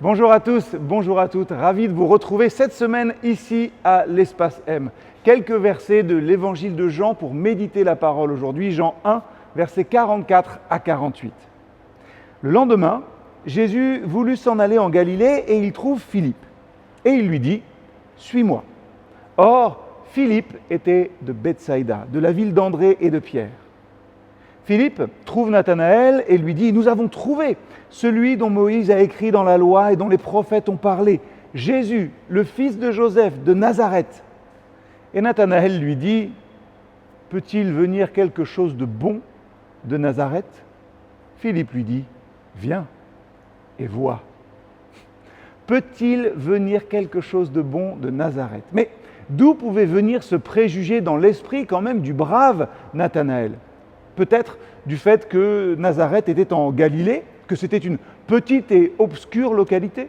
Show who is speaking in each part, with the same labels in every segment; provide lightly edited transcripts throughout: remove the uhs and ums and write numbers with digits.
Speaker 1: Bonjour à tous, bonjour à toutes, ravi de vous retrouver cette semaine ici à l'Espace M. Quelques versets de l'Évangile de Jean pour méditer la parole aujourd'hui, Jean 1, versets 44 à 48. Le lendemain, Jésus voulut s'en aller en Galilée et il trouve Philippe. Et il lui dit « Suis-moi ». Or, Philippe était de Bethsaïda, de la ville d'André et de Pierre. Philippe trouve Nathanaël et lui dit « Nous avons trouvé celui dont Moïse a écrit dans la loi et dont les prophètes ont parlé, Jésus, le fils de Joseph de Nazareth. » Et Nathanaël lui dit « Peut-il venir quelque chose de bon de Nazareth ?» Philippe lui dit « Viens et vois. » Peut-il venir quelque chose de bon de Nazareth ? Mais d'où pouvait venir ce préjugé dans l'esprit quand même du brave Nathanaël ? Peut-être du fait que Nazareth était en Galilée, que c'était une petite et obscure localité.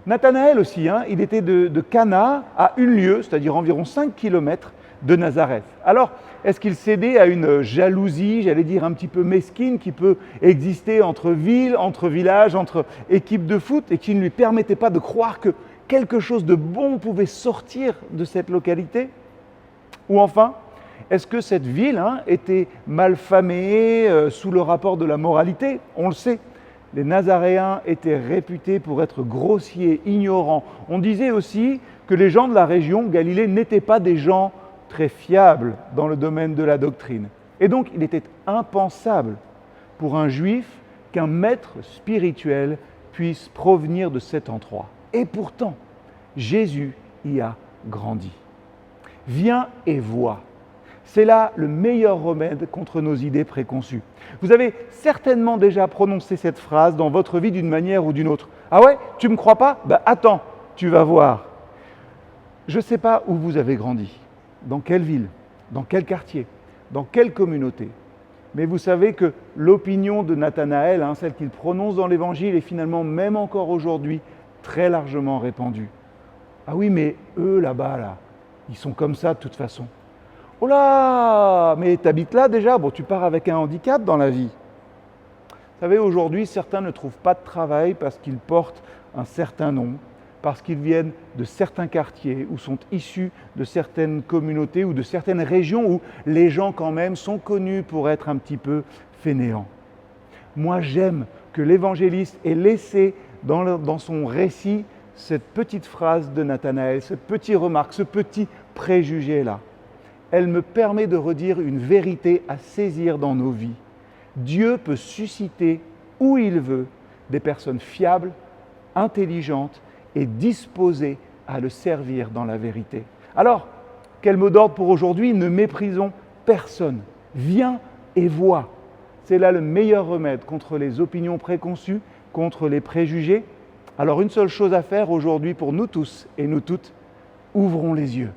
Speaker 1: Nathanaël aussi, il était de Cana à une lieue, c'est-à-dire environ 5 kilomètres de Nazareth. Alors, est-ce qu'il cédait à une jalousie, j'allais dire un petit peu mesquine, qui peut exister entre villes, entre villages, entre équipes de foot, et qui ne lui permettait pas de croire que quelque chose de bon pouvait sortir de cette localité ? Ou enfin, est-ce que cette ville était malfamée sous le rapport de la moralité ? On le sait, les Nazaréens étaient réputés pour être grossiers, ignorants. On disait aussi que les gens de la région Galilée n'étaient pas des gens très fiables dans le domaine de la doctrine. Et donc, il était impensable pour un juif qu'un maître spirituel puisse provenir de cet endroit. Et pourtant, Jésus y a grandi. Viens et vois. C'est là le meilleur remède contre nos idées préconçues. Vous avez certainement déjà prononcé cette phrase dans votre vie d'une manière ou d'une autre. Ah ouais, tu ne me crois pas ? Attends, tu vas voir. Je ne sais pas où vous avez grandi, dans quelle ville, dans quel quartier, dans quelle communauté. Mais vous savez que l'opinion de Nathanaël, celle qu'il prononce dans l'Évangile, est finalement, même encore aujourd'hui, très largement répandue. Ah oui, mais eux là-bas, ils sont comme ça de toute façon. Oh là, mais tu habites là déjà, tu pars avec un handicap dans la vie. Vous savez, aujourd'hui, certains ne trouvent pas de travail parce qu'ils portent un certain nom, parce qu'ils viennent de certains quartiers ou sont issus de certaines communautés ou de certaines régions où les gens quand même sont connus pour être un petit peu fainéants. Moi, j'aime que l'évangéliste ait laissé dans son récit cette petite phrase de Nathanaël, cette petite remarque, ce petit préjugé-là. Elle me permet de redire une vérité à saisir dans nos vies. Dieu peut susciter où il veut des personnes fiables, intelligentes et disposées à le servir dans la vérité. Alors, quel mot d'ordre pour aujourd'hui ? Ne méprisons personne. Viens et vois. C'est là le meilleur remède contre les opinions préconçues, contre les préjugés. Alors une seule chose à faire aujourd'hui pour nous tous et nous toutes, ouvrons les yeux.